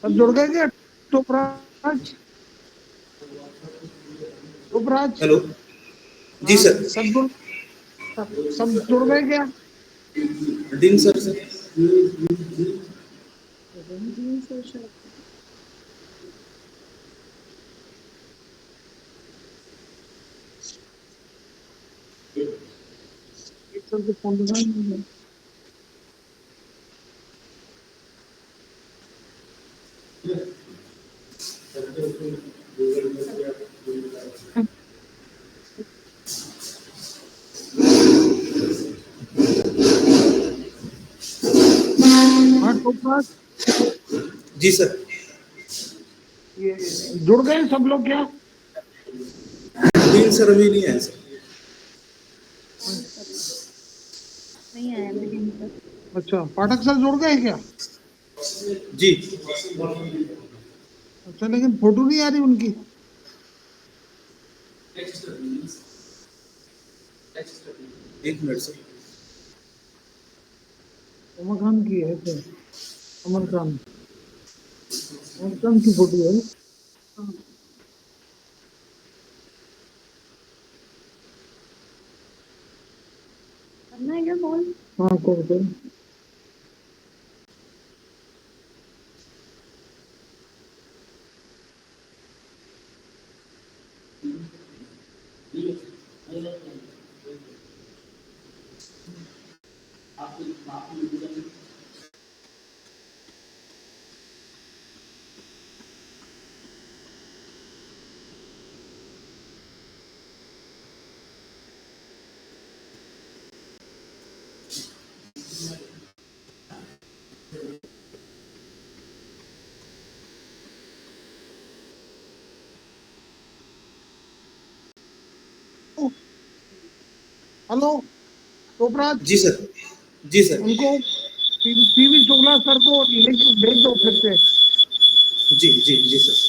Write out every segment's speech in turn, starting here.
सब जुड़ गए क्या? टोपराज, टोपराज। हेलो। जी हाँ, सर। सब जुड़ गए क्या? दिन सर। एक सर को फोन लगाना। हाँ टोपराज, जी सर। ये जुड़ गए सब लोग क्या? दिन सर अभी नहीं आया सर। नहीं आया अभी दिन तक। अच्छा, पाठक सर जुड़ गए क्या? जी। अच्छा, लेकिन फोटो नहीं आ रही उनकी। एक मिनट सर। उमर खान की है तो, अमर खान, अमर खान की फोटो है। हाँ, करना है क्या कॉल? हाँ करो। हेलो टोपराज, जी सर। जी सर। उनको पीवी शुक्ला सर को लिंक भेज दो फिर से। जी जी जी सर।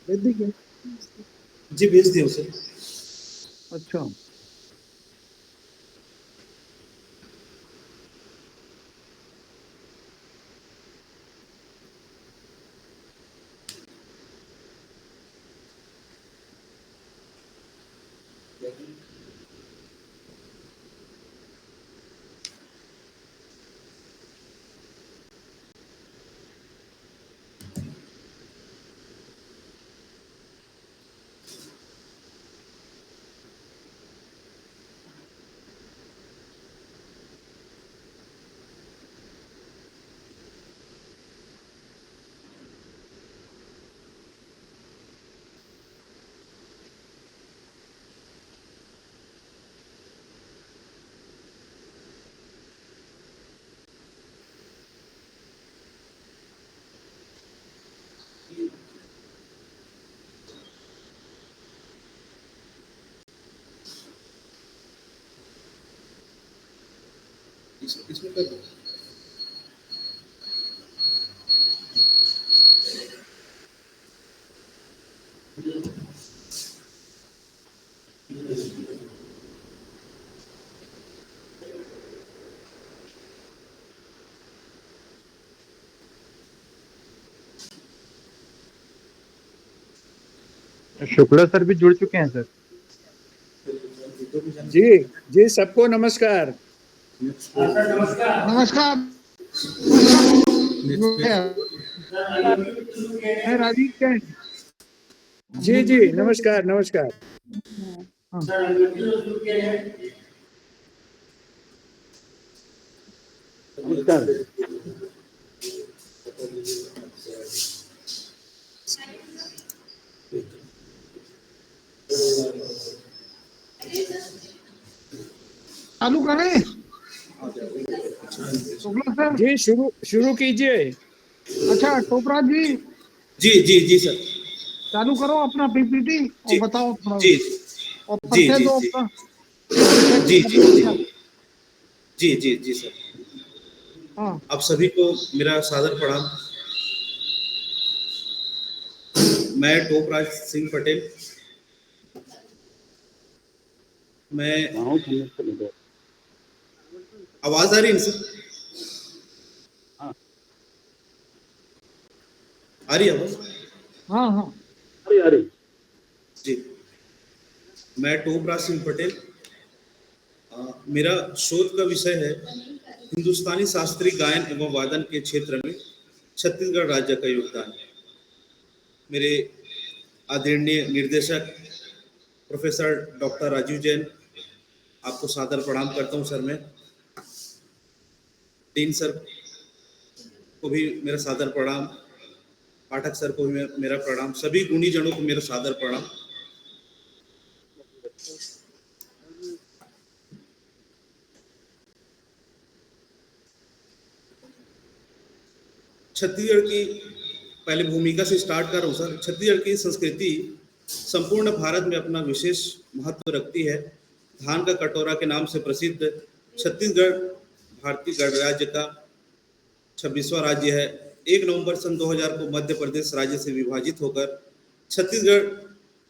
भेज दी क्या? जी भेज दिया सर। अच्छा, इसमें कर दो। शुक्ला सर भी जुड़ चुके हैं सर। जी जी, सबको नमस्कार। नमस्कार। मैं राजीव जैन। जी जी, नमस्कार नमस्कार। हाँ, नमस्कार। चालू करें शुक्ला सर? जी शुरू शुरू कीजिए। अच्छा टोपराज जी, जी सर। चालू करो अपना पीपीटी और जी बताओ थोड़ा, जी और जी परिचय जी दो जी अपना। जी जी जी सर। हाँ आप सभी को मेरा सादर प्रणाम। मैं टोपराज सिंह पटेल। मैं आवाज आ रही है सर? आ रही है आवाज? हाँ हाँ। जी, मैं टोपराज सिंह पटेल। मेरा शोध का विषय है हिंदुस्तानी शास्त्रीय गायन एवं वादन के क्षेत्र में छत्तीसगढ़ राज्य का योगदान। मेरे आदरणीय निर्देशक प्रोफेसर डॉक्टर राजीव जैन, आपको सादर प्रणाम करता हूं सर। मैं डीन सर को भी मेरा सादर प्रणाम, पाठक सर को भी मेरा प्रणाम, सभी गुणीजनों को मेरा सादर प्रणाम। छत्तीसगढ़ की पहले भूमिका से स्टार्ट कर रहा हूँ सर। छत्तीसगढ़ की संस्कृति संपूर्ण भारत में अपना विशेष महत्व रखती है। धान का कटोरा के नाम से प्रसिद्ध छत्तीसगढ़ भारतीय गणराज्य का 26वां राज्य है। 1 नवंबर सन 2000 को मध्य प्रदेश राज्य से विभाजित होकर छत्तीसगढ़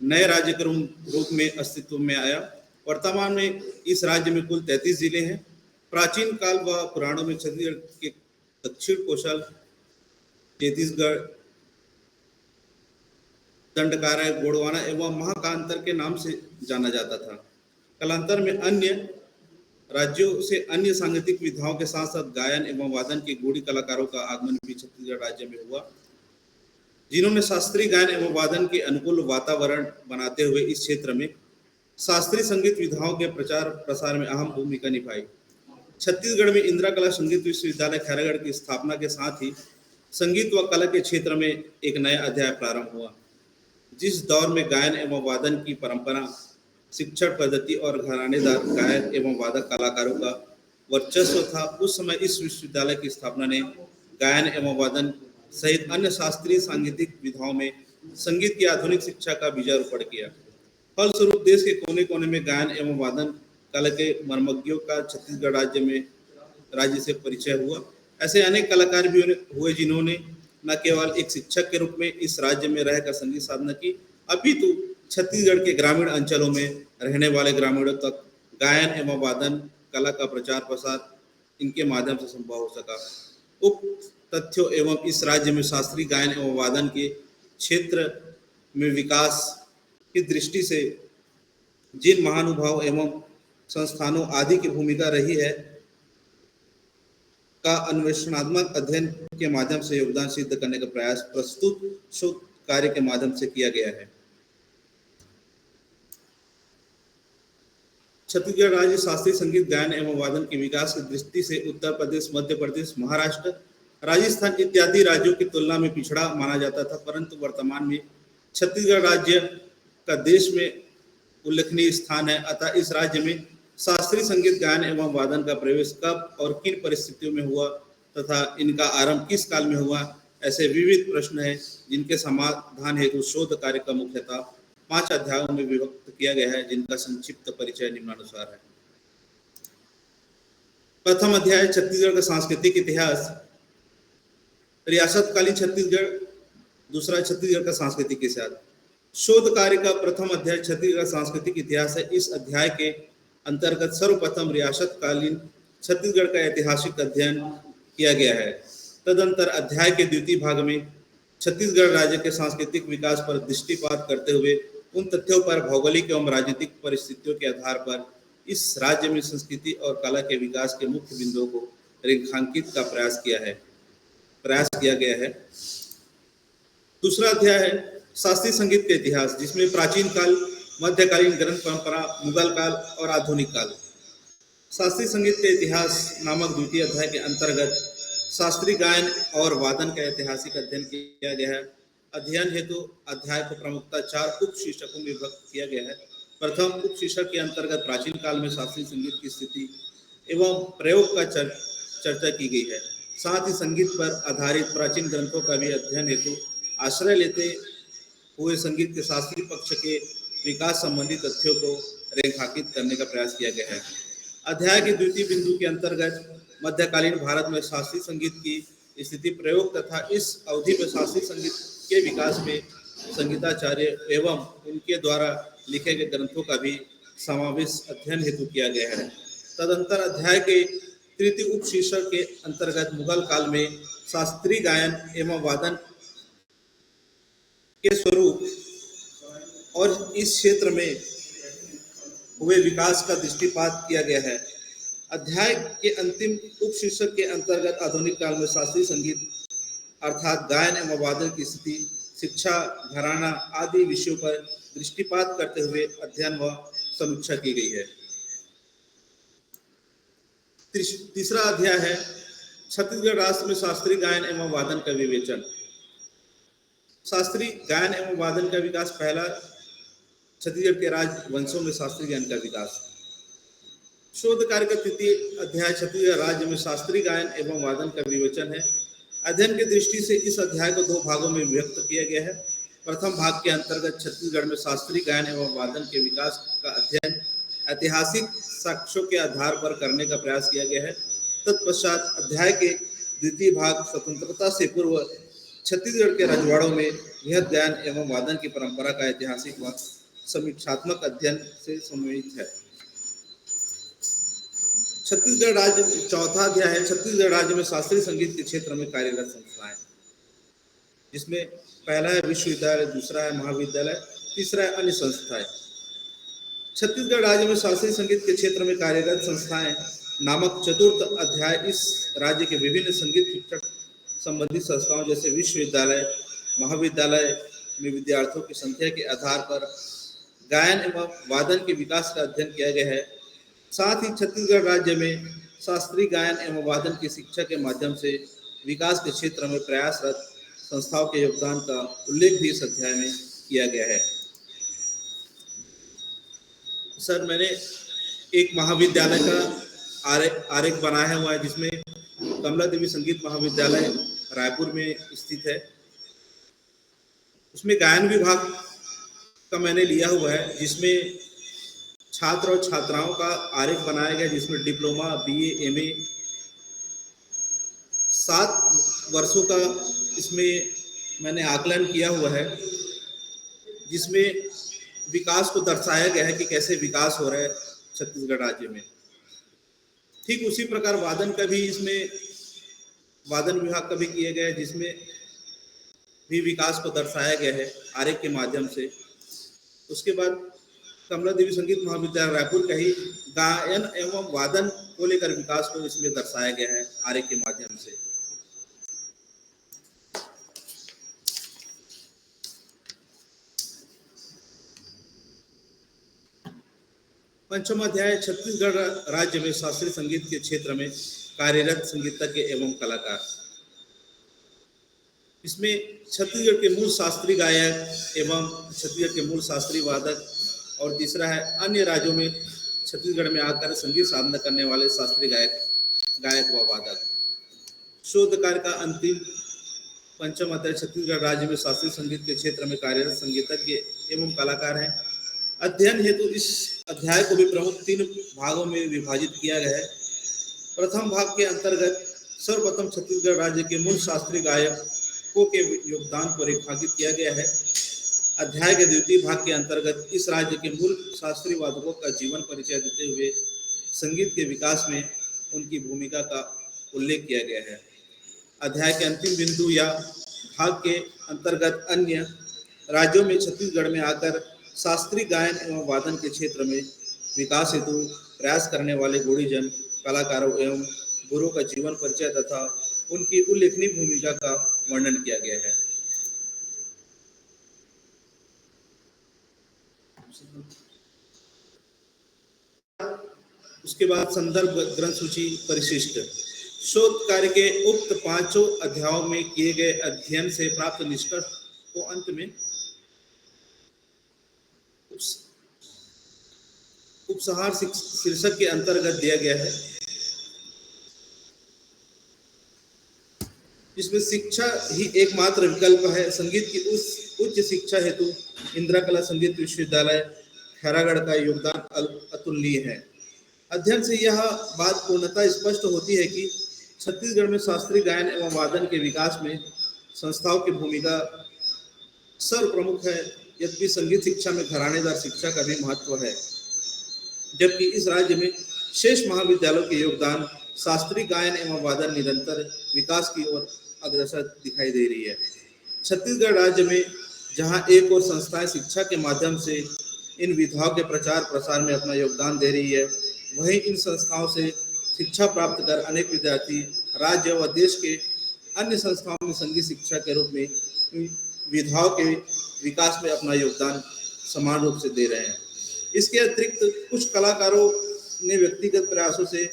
नए राज्य के रूप में अस्तित्व में आया। वर्तमान में इस राज्य में कुल 33 जिले हैं। प्राचीन काल व पुराणों में छत्तीसगढ़ के दक्षिण कोशल, छत्तीसगढ़, दंडकारण्य, गोंडवाना एवं महाकांतर के नाम से जाना जाता था। कालांतर में अन्य राज्यों से अन्य सांगीतिक विधाओं के साथ साथ गायन एवं वादन के गूढ़ी कलाकारों का आगमन भी छत्तीसगढ़ राज्य में हुआ, जिन्होंने शास्त्रीय गायन एवं वादन के अनुकूल वातावरण बनाते हुए इस क्षेत्र में शास्त्रीय संगीत विधाओं के प्रचार प्रसार में अहम भूमिका निभाई। छत्तीसगढ़ में इंदिरा कला संगीत विश्वविद्यालय खैरागढ़ की स्थापना के साथ ही संगीत व कला के क्षेत्र में एक नया अध्याय प्रारंभ हुआ। जिस दौर में गायन एवं वादन की परंपरा, शिक्षण पद्धति और घरानेदार गायक एवं वादक कलाकारों का वर्चस्व था, उस समय इस विश्वविद्यालय की स्थापना ने गायन एवं वादन सहित अन्य शास्त्रीय सांगीतिक विधाओं में संगीत की आधुनिक शिक्षा का बीजारोपण किया। फलस्वरूप देश के कोने कोने में गायन एवं वादन कला के मर्मज्ञों का छत्तीसगढ़ राज्य से परिचय हुआ। ऐसे अनेक कलाकार भी हुए जिन्होंने न केवल एक शिक्षक के रूप में इस राज्य में रहकर संगीत साधना की, अपितु छत्तीसगढ़ के ग्रामीण अंचलों में रहने वाले ग्रामीणों तक गायन एवं वादन कला का प्रचार प्रसार इनके माध्यम से संभव हो सका। उक्त तथ्यों एवं इस राज्य में शास्त्रीय गायन एवं वादन के क्षेत्र में विकास की दृष्टि से जिन महानुभाव एवं संस्थानों आदि की भूमिका रही है का अन्वेषणात्मक अध्ययन के माध्यम से योगदान सिद्ध करने का प्रयास प्रस्तुत शोध कार्य के माध्यम से किया गया है। छत्तीसगढ़ राज्य शास्त्रीय संगीत गायन एवं वादन के विकास की दृष्टि से उत्तर प्रदेश, मध्य प्रदेश, महाराष्ट्र, राजस्थान इत्यादि राज्यों की तुलना में पिछड़ा माना जाता था, परंतु वर्तमान में छत्तीसगढ़ राज्य का देश में उल्लेखनीय स्थान है। अतः इस राज्य में शास्त्रीय संगीत गायन एवं वादन का प्रवेश कब और किन परिस्थितियों में हुआ तथा इनका आरंभ किस काल में हुआ, ऐसे विविध प्रश्न हैं जिनके समाधान हेतु शोध कार्य का मुख्यतः 5 अध्यायों में विभक्त किया गया है, जिनका संक्षिप्त परिचय निम्नानुसार है। प्रथम अध्याय छत्तीसगढ़ का सांस्कृतिक इतिहास, रियासतकालीन छत्तीसगढ़। दूसरा छत्तीसगढ़ का सांस्कृतिक इतिहास। शोध कार्य का प्रथम अध्याय छत्तीसगढ़ सांस्कृतिक इतिहास है। इस अध्याय के अंतर्गत सर्वप्रथम रियासतकालीन छत्तीसगढ़ का ऐतिहासिक अध्ययन किया गया है। तदंतर अध्याय के द्वितीय भाग में छत्तीसगढ़ राज्य के सांस्कृतिक विकास पर दृष्टिपात करते हुए उन तथ्यों पर भौगोलिक एवं राजनीतिक परिस्थितियों के आधार पर इस राज्य में संस्कृति और कला के विकास के मुख्य बिंदुओं को रेखांकित का प्रयास किया गया है। दूसरा अध्याय है शास्त्रीय संगीत का इतिहास, जिसमें प्राचीन काल, मध्यकालीन ग्रंथ परंपरा, मुगल काल और आधुनिक काल। शास्त्रीय संगीत के इतिहास नामक द्वितीय अध्याय के अंतर्गत शास्त्रीय गायन और वादन का ऐतिहासिक अध्ययन किया गया है। अध्ययन हेतु अध्याय को प्रमुखता 4 उप शीर्षकों में विभक्त किया गया है। प्रथम उप शीर्षक के अंतर्गत प्राचीन काल में शास्त्रीय संगीत की स्थिति एवं प्रयोग का चर्चा की गई है। साथ ही संगीत पर आधारित प्राचीन ग्रंथों का भी अध्ययन हेतु आश्रय लेते हुए संगीत के शास्त्रीय पक्ष के विकास संबंधी तथ्यों को रेखांकित करने का प्रयास किया गया है। अध्याय के द्वितीय बिंदु के अंतर्गत मध्यकालीन भारत में शास्त्रीय संगीत की स्थिति, प्रयोग तथा इस अवधि में शास्त्रीय संगीत के विकास में संगीताचार्य एवं उनके द्वारा लिखे गए ग्रंथों का भी समावेश अध्ययन हेतु किया गया है। तदंतर अध्याय के तृतीय उप शीर्षक के अंतर्गत मुगल काल में शास्त्रीय गायन एवं वादन के स्वरूप और इस क्षेत्र में हुए विकास का दृष्टिपात किया गया है। अध्याय के अंतिम उप शीर्षक के अंतर्गत आधुनिक काल में शास्त्रीय संगीत अर्थात गायन एवं वादन की स्थिति, शिक्षा, घराना आदि विषयों पर दृष्टिपात करते हुए अध्ययन व समीक्षा की गई है। तीसरा अध्याय है छत्तीसगढ़ राज्य में शास्त्रीय गायन एवं वादन का विवेचन। शास्त्रीय गायन एवं वादन का विकास। पहला, छत्तीसगढ़ के राजवंशों में शास्त्रीय गायन का विकास। शोध कार्य का तृतीय अध्याय छत्तीसगढ़ राज्य में शास्त्रीय गायन एवं वादन का विवेचन है। अध्ययन की दृष्टि से इस अध्याय को 2 भागों में विभक्त किया गया है। प्रथम भाग के अंतर्गत छत्तीसगढ़ में शास्त्रीय गायन एवं वादन के विकास का अध्ययन ऐतिहासिक साक्ष्यों के आधार पर करने का प्रयास किया गया है। तत्पश्चात अध्याय के द्वितीय भाग स्वतंत्रता से पूर्व छत्तीसगढ़ के रजवाड़ों में बृहद गायन एवं वादन की परंपरा का ऐतिहासिक व समीक्षात्मक अध्ययन से सम्मिलित है। छत्तीसगढ़ राज्य। चौथा अध्याय है छत्तीसगढ़ राज्य में शास्त्रीय संगीत के क्षेत्र में कार्यरत संस्थाएं, जिसमें पहला है विश्वविद्यालय, दूसरा है महाविद्यालय, तीसरा है अन्य संस्थाएं। छत्तीसगढ़ राज्य में शास्त्रीय संगीत के क्षेत्र में कार्यरत संस्थाएं नामक चतुर्थ अध्याय इस राज्य के विभिन्न संगीत शिक्षक संबंधित संस्थाओं जैसे विश्वविद्यालय, महाविद्यालय में विद्यार्थियों की संख्या के आधार पर गायन एवं वादन के विकास का अध्ययन किया गया है। साथ ही छत्तीसगढ़ राज्य में शास्त्रीय गायन एवं वादन की शिक्षा के माध्यम से विकास के क्षेत्र में प्रयासरत संस्थाओं के योगदान का उल्लेख भी इस अध्याय में किया गया है। सर, मैंने एक महाविद्यालय का आरेख बनाया हुआ है जिसमें कमला देवी संगीत महाविद्यालय रायपुर में स्थित है। उसमें गायन विभाग का मैंने लिया हुआ है, जिसमें छात्र और छात्राओं का आरेख बनाया गया, जिसमें डिप्लोमा, बीए, एमए 7 वर्षों का इसमें मैंने आकलन किया हुआ है, जिसमें विकास को दर्शाया गया है कि कैसे विकास हो रहा है छत्तीसगढ़ राज्य में। ठीक उसी प्रकार वादन का भी इसमें वादन विभाग का भी किया गया है, जिसमें भी विकास को दर्शाया गया है आरेख के माध्यम से। उसके बाद कमला देवी संगीत महाविद्यालय रायपुर का ही गायन एवं वादन को लेकर विकास को इसमें दर्शाया गया है आरेख के माध्यम से। पंचम अध्याय छत्तीसगढ़ राज्य में शास्त्रीय संगीत के क्षेत्र में कार्यरत संगीतज्ञ एवं कलाकार। इसमें छत्तीसगढ़ के मूल शास्त्रीय गायक एवं छत्तीसगढ़ के मूल शास्त्रीय वादक, और तीसरा है अन्य राज्यों में छत्तीसगढ़ में आकर संगीत साधना करने वाले शास्त्रीय गायक व वादक। शोध कार्य का अंतिम पंचम अध्याय छत्तीसगढ़ राज्य में शास्त्रीय संगीत के क्षेत्र में कार्यरत संगीतज्ञ एवं कलाकार हैं। अध्ययन हेतु इस अध्याय को भी प्रमुख 3 भागों में विभाजित किया गया है। प्रथम भाग के अंतर्गत सर्वप्रथम छत्तीसगढ़ राज्य के मूल शास्त्रीय गायकों के योगदान को रेखांकित किया गया है। अध्याय के द्वितीय भाग के अंतर्गत इस राज्य के मूल शास्त्रीय वादकों का जीवन परिचय देते हुए संगीत के विकास में उनकी भूमिका का उल्लेख किया गया है। अध्याय के अंतिम बिंदु या भाग के अंतर्गत अन्य राज्यों में छत्तीसगढ़ में आकर शास्त्रीय गायन एवं वादन के क्षेत्र में विकास हेतु प्रयास करने वाले गुणीजन कलाकारों एवं गुरुओं का जीवन परिचय तथा उनकी उल्लेखनीय भूमिका का वर्णन किया गया है। उसके बाद संदर्भ ग्रंथ सूची परिशिष्ट। शोध कार्य के उक्त 5 अध्यायों में किए गए अध्ययन से प्राप्त निष्कर्ष को अंत में उपसंहार शीर्षक के अंतर्गत दिया गया है, जिसमें शिक्षा ही एकमात्र विकल्प है। संगीत की उस उच्च शिक्षा हेतु इंदिरा कला संगीत विश्वविद्यालय खैरागढ़ का योगदान अतुलनीय है। अध्ययन से यह बात पूर्णतः स्पष्ट होती है कि छत्तीसगढ़ में शास्त्रीय गायन एवं वादन के विकास में संस्थाओं की भूमिका सर्वप्रमुख है। यद्यपि संगीत शिक्षा में घरानेदार शिक्षा का भी महत्व है, जबकि इस राज्य में शेष महाविद्यालयों के योगदान शास्त्रीय गायन एवं वादन निरंतर विकास की ओर अग्रसर दिखाई दे रही है। छत्तीसगढ़ राज्य में जहां एक और संस्थाएं शिक्षा के माध्यम से इन विधाओं के प्रचार प्रसार में अपना योगदान दे रही है, वहीं इन संस्थाओं से शिक्षा प्राप्त कर अनेक विद्यार्थी राज्य व देश के अन्य संस्थाओं में संगीत शिक्षा के रूप में विधाओं के विकास में अपना योगदान समान रूप से दे रहे हैं। इसके अतिरिक्त कुछ कलाकारों ने व्यक्तिगत प्रयासों से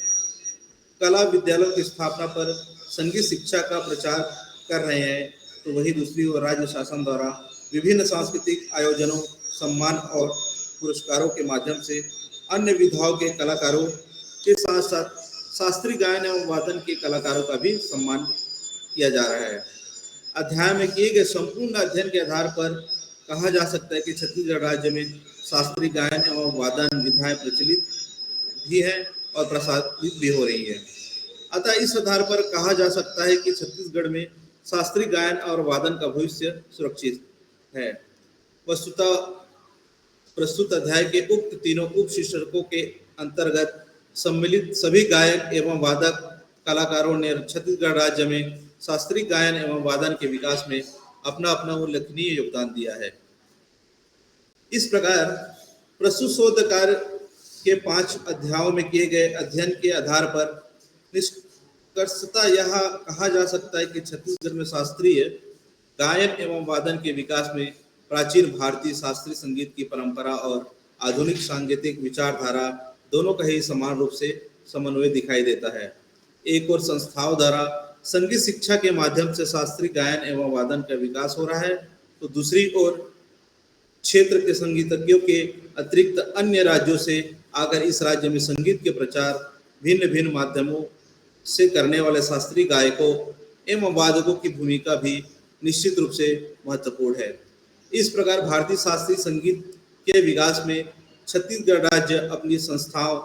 कला विद्यालयों की स्थापना पर संगीत शिक्षा का प्रचार कर रहे हैं, तो वहीं दूसरी ओर राज्य शासन द्वारा विभिन्न सांस्कृतिक आयोजनों, सम्मान और पुरस्कारों के माध्यम से अन्य विधाओं के कलाकारों के साथ साथ शास्त्रीय गायन एवं वादन के कलाकारों का भी सम्मान किया जा रहा है। अध्याय में किए गए संपूर्ण अध्ययन के आधार पर कहा जा सकता है कि छत्तीसगढ़ राज्य में शास्त्रीय गायन एवं वादन विधाएं प्रचलित भी है और प्रसारित भी हो रही है। अतः इस आधार पर कहा जा सकता है कि छत्तीसगढ़ में शास्त्रीय गायन और वादन का भविष्य सुरक्षित है। वस्तुतः प्रस्तुत अध्याय के उक्त तीनों उप शीर्षकों के अंतर्गत सम्मिलित सभी गायक एवं वादक कलाकारों ने छत्तीसगढ़ राज्य में शास्त्रीय गायन एवं वादन के विकास में अपना अपना उल्लेखनीय योगदान दिया है। इस प्रकार प्रस्तुत शोध कार्य के 5 अध्यायों में किए गए अध्ययन के आधार पर निष्कर्षतः यह कहा जा सकता है कि छत्तीसगढ़ में शास्त्रीय गायन एवं वादन के विकास में प्राचीन भारतीय शास्त्रीय संगीत की परंपरा और आधुनिक सांगीतिक विचारधारा दोनों का ही समान रूप से समन्वय दिखाई देता है। एक और संस्थाओं द्वारा संगीत शिक्षा के माध्यम से शास्त्रीय गायन एवं वादन का विकास हो रहा है, तो दूसरी ओर क्षेत्र के संगीतज्ञों के अतिरिक्त अन्य राज्यों से आकर इस राज्य में संगीत के प्रचार भिन्न भिन्न माध्यमों से करने वाले शास्त्रीय गायकों एवं वादकों की भूमिका भी निश्चित रूप से महत्वपूर्ण है। इस प्रकार भारतीय शास्त्रीय संगीत के विकास में छत्तीसगढ़ राज्य अपनी संस्थाओं,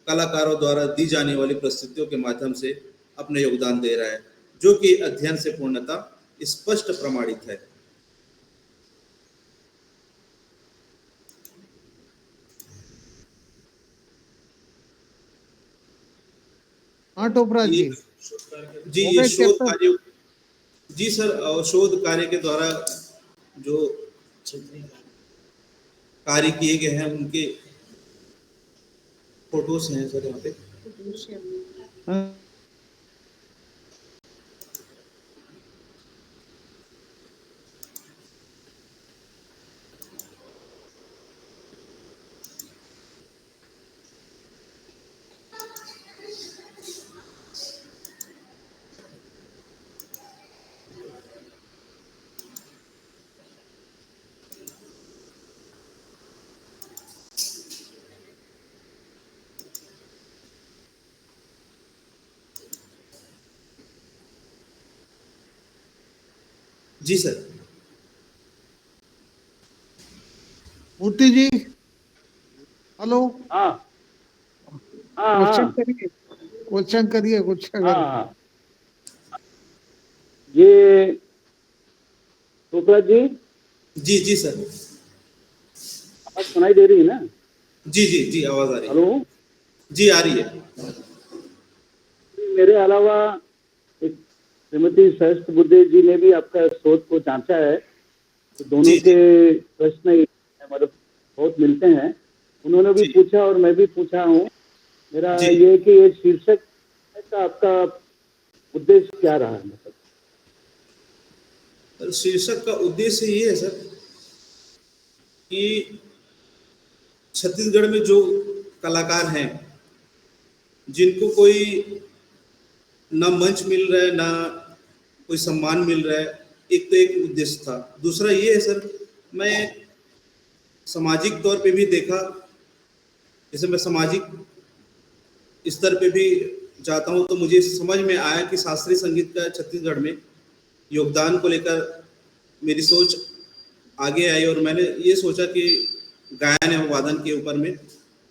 कलाकारों द्वारा दी जाने वाली प्रस्तुतियों के माध्यम से अपने योगदान दे रहा है, जो कि अध्ययन से पूर्णतः स्पष्ट प्रमाणित है। हाँ टोपरा जी जी ये शोध कार्य, जी सर, शोध कार्य के द्वारा जो कार्य किए गए हैं उनके फोटोज हैं सर यहाँ पे। हाँ, जी सर। मूर्ति जी हेलो, हाँ हाँ क्वेश्चन हाँ करिए, क्वेश्चन करिए कुछ अगर। हाँ। ये टोपरा जी जी जी सर। आवाज सुनाई दे रही है ना? जी जी जी आवाज आ रही है। हेलो, जी आ रही है। मेरे अलावा एक श्रीमती सहस्त्र बुद्धे जी ने भी आपका शोध को जांचा है, तो दोनों जी, के प्रश्न मतलब बहुत मिलते हैं। उन्होंने भी जी। पूछा और मैं भी पूछा हूँ। मेरा जी। ये कि ये शीर्षक का आपका उद्देश्य क्या रहा है? मतलब सर, शीर्षक का उद्देश्य ये है सर कि छत्तीसगढ़ में जो कलाकार हैं जिनको कोई ना मंच मिल रहा है, ना कोई सम्मान मिल रहा है, एक तो एक उद्देश्य था। दूसरा ये है सर, मैं सामाजिक तौर पे भी देखा, जैसे मैं सामाजिक स्तर पे भी जाता हूँ, तो मुझे समझ में आया कि शास्त्रीय संगीत का छत्तीसगढ़ में योगदान को लेकर मेरी सोच आगे आई और मैंने ये सोचा कि गायन एवं वादन के ऊपर में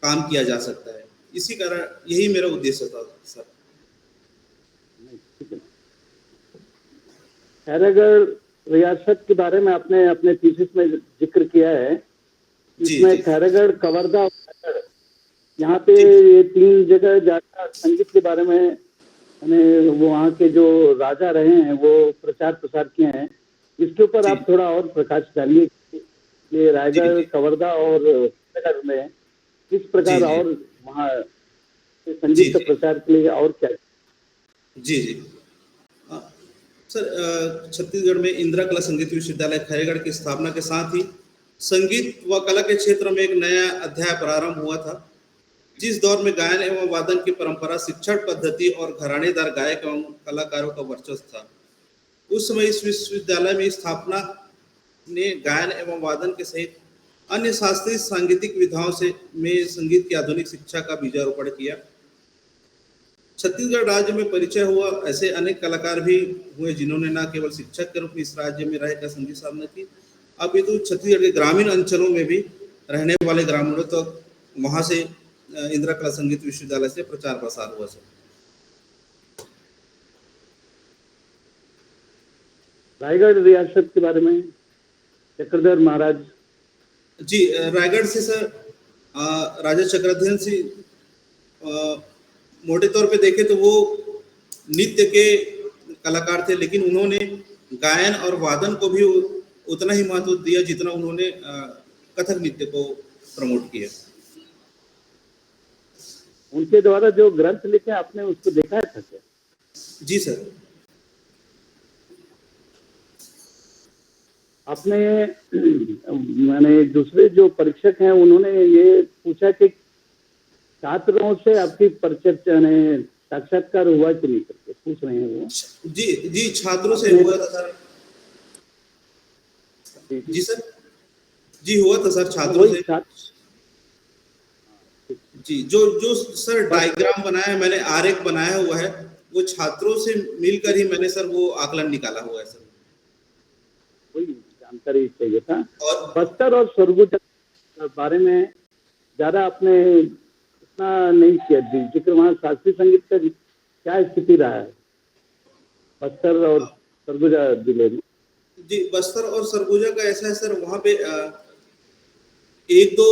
काम किया जा सकता है। इसी कारण यही मेरा उद्देश्य था सर। खैरागढ़ रियासत के बारे में आपने अपने थीसिस में जिक्र किया है। जी, इसमें जी। खैरागढ़, कवर्धा और खैरागढ़, यहाँ पे ये 3 जगह ज्यादा संगीत के बारे में मैंने वो वहाँ के जो राजा रहे हैं वो प्रचार प्रसार किए हैं। इसके ऊपर जी। आप थोड़ा और प्रकाश डालिए कि ये रायगढ़, जी। कवर्धा और खैरागढ़ में किस प्रकार जी, जी। और वहाँ के जी, संगीत का जी। प्रचार के लिए और क्या? जी, जी। अ, सर, छत्तीसगढ़ में इंदिरा कला संगीत विश्वविद्यालय खैरागढ़ की स्थापना के साथ ही संगीत व कला के क्षेत्र में एक नया अध्याय प्रारंभ हुआ था। जिस दौर में गायन एवं वादन की परंपरा, शिक्षण पद्धति और घरानेदार गायक एवं कलाकारों का वर्चस्व था, उस समय इस विश्वविद्यालय में स्थापना ने गायन एवं वादन के सहित अन्य शास्त्रीय सांगीतिक विधाओं से में संगीत की आधुनिक शिक्षा का बीजारोपण किया। छत्तीसगढ़ राज्य में परिचय हुआ ऐसे अनेक कलाकार भी हुए जिन्होंने न केवल शिक्षक के रूप में इस राज्य में रहकर संगीत साधना की, अपितु छत्तीसगढ़ के ग्रामीण अंचलों में भी रहने वाले ग्रामीणों तक तो वहाँ से इंदिरा कला संगीत विश्वविद्यालय से प्रचार प्रसार हुआ सर। रायगढ़ रियासत के बारे में चक्रधर महाराज। जी, रायगढ़ से सर राजा चक्रधर सिंह मोटे तौर पे देखें तो वो नृत्य के कलाकार थे, लेकिन उन्होंने गायन और वादन को भी उतना ही महत्व दिया जितना उन्होंने कथक नृत्य को प्रमोट किया। उनके द्वारा जो ग्रंथ लिखे आपने उसको देखा है क्या? जी सर। आपने मैंने दूसरे जो परीक्षक हैं उन्होंने ये पूछा कि छात्रों से आपकी परिचय साक्षात्कार हुआ कि नहीं करके पूछ रहे हैं वो। जी जी, छात्रों से हुआ था सर। जी सर, जी हुआ था सर छात्रों से। जी, जो जो सर डायग्राम बनाया है मैंने, आरेख बनाया हुआ है, वो छात्रों से मिलकर ही मैंने सर वो आकलन निकाला हुआ है सर। वही जानकारी चाहिए था। और बस्तर और सरगुजा बारे में ज्यादा आपने इतना नहीं किया जिक्र। वहाँ शास्त्रीय संगीत का क्या स्थिति रहा है बस्तर और सरगुजा जिले में? जी, बस्तर और सरगुजा का ऐसा है सर, वहाँ पे एक दो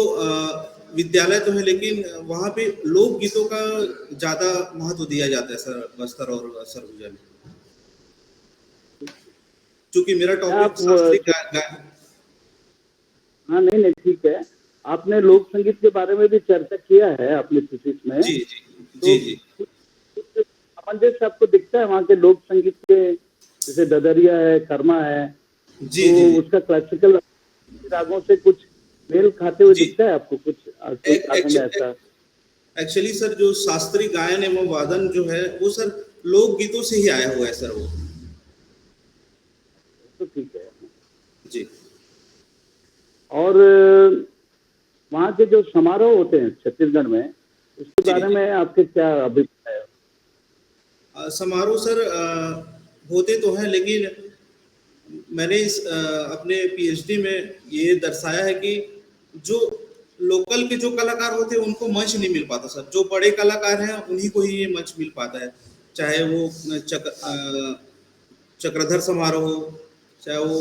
विद्यालय तो है, लेकिन वहाँ पे लोक गीतों का ज्यादा महत्व दिया जाता है सर बस्तर और सरगुजा में। क्योंकि मेरा टॉपिक शास्त्रीय हाँ, नहीं ठीक है। आपने लोक संगीत के बारे में भी चर्चा किया है अपने थीसिस में। जी जी जी जी। कुछ सामंजस्य आपको दिखता है वहाँ के लोक संगीत के, जैसे ददरिया है, कर्मा है, जी तो जी। उसका क्लासिकल रागों से कुछ मेल खाते हुए दिखता है आपको कुछ ऐसा? एक्चुअली सर, जो शास्त्रीय गायन एवं वादन जो है वो सर लोक गीतों से ही आया हुआ है सर वो। तो ठीक है जी। और वहाँ के जो समारोह होते हैं छत्तीसगढ़ में, उसके बारे में आपके क्या अभिप्राय है? समारोह सर होते तो हैं, लेकिन मैंने इस अपने पीएचडी में ये दर्शाया है कि जो लोकल के जो कलाकार होते हैं उनको मंच नहीं मिल पाता सर। जो बड़े कलाकार हैं उन्हीं को ही ये मंच मिल पाता है, चाहे वो चक्रधर समारोह हो, चाहे वो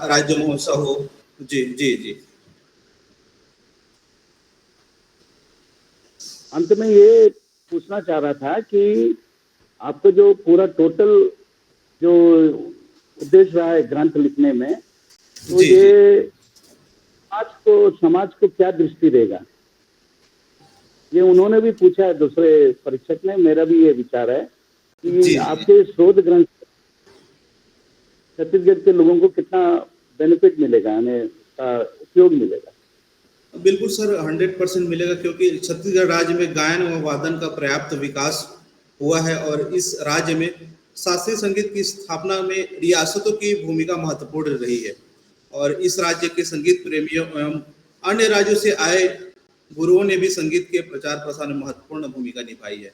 राज्य महोत्सव हो। जी जी जी। अंत में ये पूछना चाह रहा था कि आपको जो पूरा टोटल जो उद्देश्य रहा है ग्रंथ लिखने में, तो ये समाज को क्या दृष्टि देगा? ये उन्होंने भी पूछा है दूसरे परीक्षक ने। मेरा भी ये विचार है कि आपके शोध ग्रंथ छत्तीसगढ़ के लोगों को कितना बेनिफिट मिलेगा, यानी उपयोग मिलेगा? बिल्कुल सर, 100% मिलेगा, क्योंकि छत्तीसगढ़ राज्य में गायन व वादन का पर्याप्त विकास हुआ है और इस राज्य में शास्त्रीय संगीत की स्थापना में रियासतों की भूमिका महत्वपूर्ण रही है और इस राज्य के संगीत प्रेमियों एवं अन्य राज्यों से आए गुरुओं ने भी संगीत के प्रचार प्रसार में महत्वपूर्ण भूमिका निभाई है।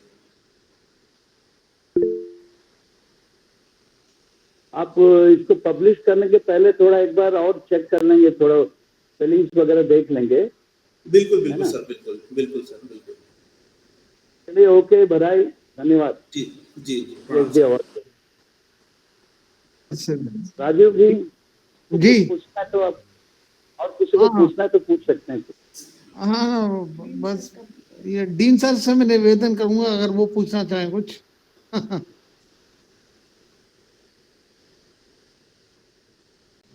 आप इसको पब्लिश करने के पहले थोड़ा एक बार और चेक कर लेंगे, थोड़ा स्पेलिंग्स वगैरह देख लेंगे। बिल्कुल बिल्कुल सर, बिल्कुल बिल्कुल सर, बिल्कुल। चलिए, ओके, बधाई, धन्यवाद। जी जी जी, PhD अवार्ड। अच्छा राजीव जी, जी। पूछना है तो आप और किसी को पूछना है तो पूछ सकते हैं। हाँ, बस ये डीन सर से मैं निवेदन करूंगा अगर वो पूछना चाहें कुछ।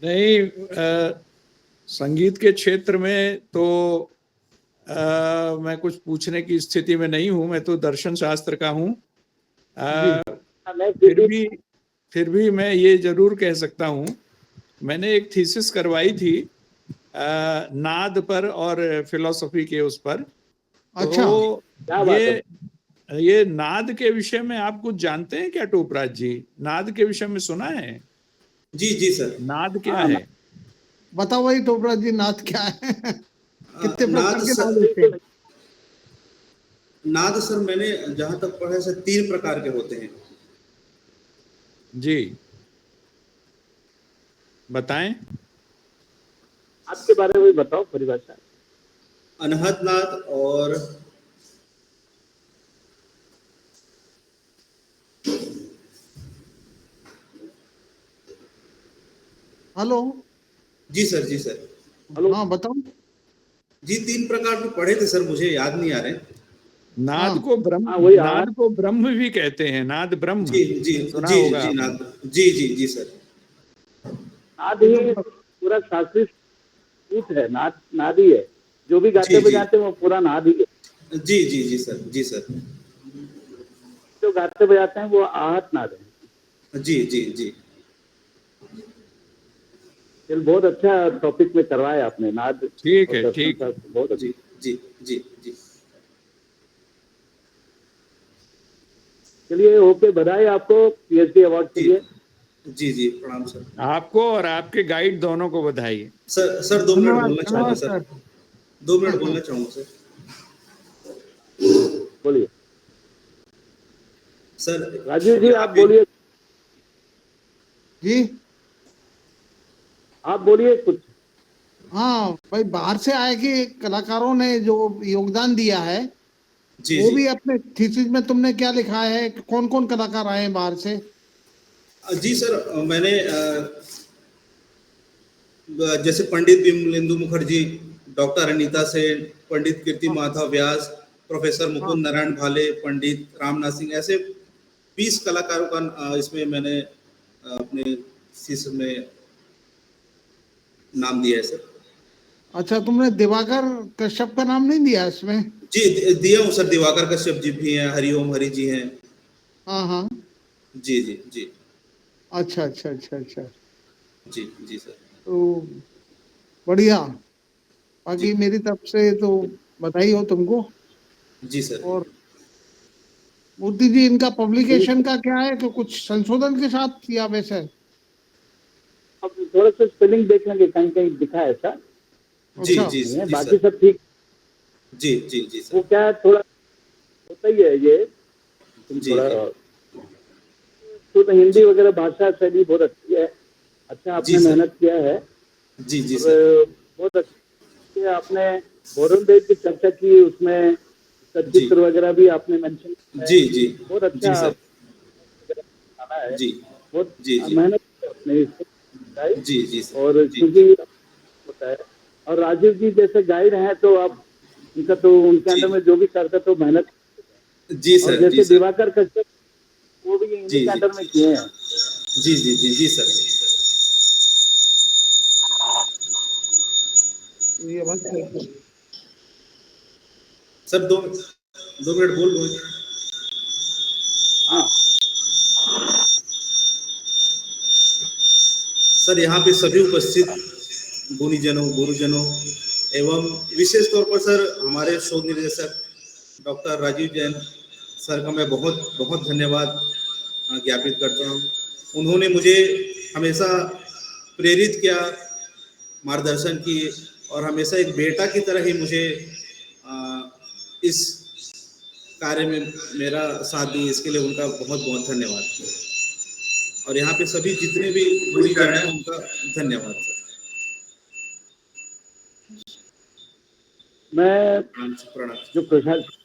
नहीं, संगीत के क्षेत्र में तो मैं कुछ पूछने की स्थिति में नहीं हूँ। मैं तो दर्शन शास्त्र का हूँ। फिर भी मैं ये जरूर कह सकता हूँ, मैंने एक थीसिस करवाई थी नाद पर और फिलॉसफी के उस पर। अच्छा, तो ये नाद के विषय में आप कुछ जानते हैं क्या टोपराज जी? नाद के विषय में सुना है? जी जी सर। नाद क्या है? बताओ भाई टोपरा जी, नाद क्या है? कितने प्रकार नाद के सर, नाद होते हैं? नाद सर मैंने जहां तक पढ़ा है सर 3 प्रकार के होते हैं। जी बताएं। आपके बारे में बताओ परिभाषा। अनहद नाद और हेलो। जी सर, जी सर। हेलो। हाँ बताओ। जी 3 प्रकार के पढ़े थे सर, मुझे याद नहीं आ रहे। नाद हाँ। को ब्रह्म, वही नाद को ब्रह्म भी कहते हैं। नाद ब्रह्म जी जी सुना जी होगा जी आपने। नाद, जी जी जी सर। नाद ही पूरा शास्त्रीय सूत्र है। नाद ही है, जो भी गाते जी, जी। बजाते हैं वो पूरा नाद ही है। जी जी जी सर, जी सर। जो गाते बजाते हैं वो आहत नाद है। जी जी जी। चल, बहुत अच्छा टॉपिक में करवाया आपने, नाद। ठीक और है, दर्शन ठीक। शास्त्र बहुत अच्छा। जी जी जी जी। चलिए, ओके, बधाई आपको PhD अवार्ड के लिए। जी जी, प्रणाम सर। आपको और आपके गाइड दोनों को बधाई। सर 2 मिनट धन्यवाद बोलना चाहूंगा धन्यवाद सर, सर। 2 मिनट बोलना चाहूंगा सर। बोलिए सर राजीव जी, यहाँ आप पे बोलिए। जी। आप बोलिए कुछ। हाँ भाई, बाहर से आए के कलाकारों ने जो योगदान दिया है जी वो जी भी अपने थीसिस में तुमने क्या लिखा है? कौन कौन कलाकार आए हैं बाहर से? जी सर, मैंने जैसे पंडित विमलेंदु मुखर्जी, डॉक्टर अनीता सेन, पंडित कीर्ति हाँ माधव व्यास, प्रोफेसर हाँ। मुकुंद नारायण भाले, पंडित रामनाथ सिंह, ऐसे 20 कलाकारों का इसमें मैंने अपने थीसिस में नाम दिया है सर। अच्छा, तुमने दिवाकर कश्यप का नाम नहीं दिया इसमें? जी दिया हूँ सर, दिवाकर कश्यप जी भी हैं, हरिओम हरि जी हैं। हाँ हाँ। जी जी जी अच्छा अच्छा अच्छा अच्छा। जी जी सर। तो बढ़िया। जी बाकी मेरी तरफ से तो बधाई हो तुमको। जी सर। और मूर्ति जी, इनका पब्लिकेशन का क्या है? तो कुछ संशोधन के साथ या वैसे? अब थोड़ा सा स्पेलिंग देख लेंगे, कहीं कहीं दिखा है ऐसा जी अच्छा। जी नहीं है, जी बाकी सर। सब ठीक। जी जी जी सर। वो क्या है, थोड़ा होता ही है ये। तुम जी थोड़ा जी तो हिंदी वगैरह भाषा शैली बहुत अच्छी है। अच्छा, आपने जी सर। मेहनत किया है। जी जी और सर। बहुत अच्छी आपने गौरव देव की चर्चा की, उसमें उसका जी चित्र वगैरह भी आपने मेंशन किया है। जी जी बहुत जी अच्छा सर। खाना है। जी बहुत जी जी मेहनत की आपने इसको बताई। जी जी सर। और जी क्योंकि होता है, और राजीव जी जैसे गाइड हैं तो आप उनका तो उनके जी अंडर में जो भी करता तो मेहनत। जी और सर। जी जैसे सर। दिवाकर कश्यप, वो भी इन्हीं जी के जी अंडर में किए हैं। जी जी जी जी सर। ये बस सर 2 मिनट बोल दो। हाँ, सर यहाँ पे सभी उपस्थित गुणीजनों, गुरुजनों एवं विशेष तौर पर सर हमारे शोध निर्देशक डॉक्टर राजीव जैन सर का मैं बहुत बहुत धन्यवाद ज्ञापित करता हूँ। उन्होंने मुझे हमेशा प्रेरित किया, मार्गदर्शन किए और हमेशा एक बेटा की तरह ही मुझे इस कार्य में मेरा साथ दी। इसके लिए उनका बहुत बहुत धन्यवाद। और यहाँ पे सभी जितने भी गुरुजन हैं उनका धन्यवाद सर। मैं प्रणाम। जो प्रशासन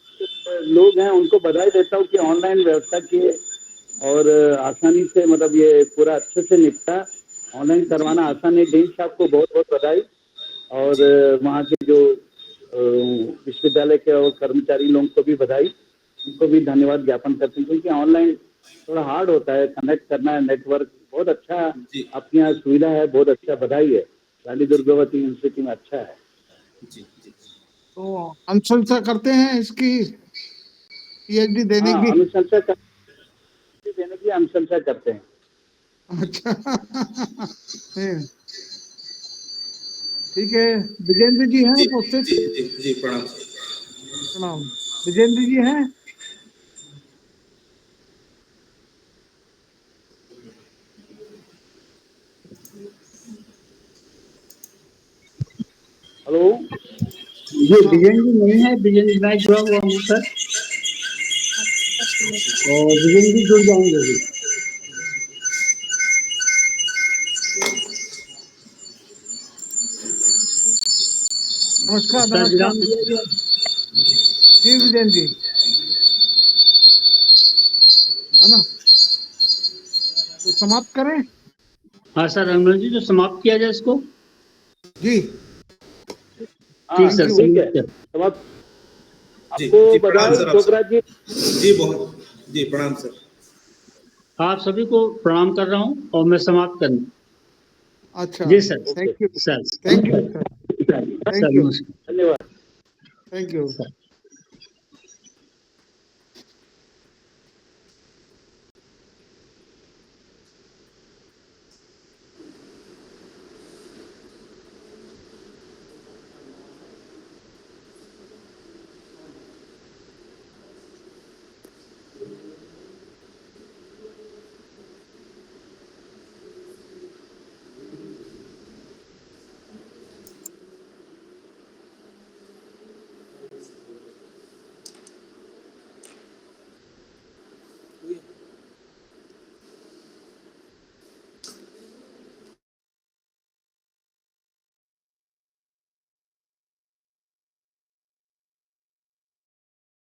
लोग हैं उनको बधाई देता हूँ कि ऑनलाइन व्यवस्था किए और आसानी से मतलब ये पूरा अच्छे से निपटा। ऑनलाइन करवाना आसान है। डीन साहब को बहुत बहुत बधाई और वहाँ के जो विश्वविद्यालय के और कर्मचारी लोगों को भी बधाई, उनको भी धन्यवाद ज्ञापन करते हैं क्योंकि ऑनलाइन थोड़ा हार्ड होता है, कनेक्ट करना है, नेटवर्क बहुत अच्छा आपके यहाँ सुविधा है, बहुत अच्छा, बधाई है। रानी दुर्गावती यूनिवर्सिटी में अच्छा है। जी जी। तो अनुशंसा करते हैं इसकी पीएचडी देने की। अनुशंसा देने की अनुशंसा करते हैं। अच्छा ठीक है। विजेंद्र जी हैं उपस्थित? जी जी जी प्रणाम। प्रणाम। विजेंद्र जी हैं? हेलो। ये विजेंद्र जी नहीं है, विजेंद्र मैं जुड़ा हुआ हूँ सर, और विजेंद्र जी जुड़ जाएंगे भी। नमस्कार उसका नमस्कार विराम दिया गया। जी विजेंद्र जी, है ना? तो समाप्त करें? हाँ सर, रंगमल जी जो समाप्त किया जाए इसको। जी ठीक सर, ठीक है। जी आपको जी प्रणाम बधाई सर। चोपड़ा जी। जी बहुत जी प्रणाम सर। आप सभी को प्रणाम कर रहा हूँ और मैं समाप्त कर। अच्छा जी sir. Thank you sir thank you sir sir thank you नमस्कार। धन्यवाद। Thank you. सर।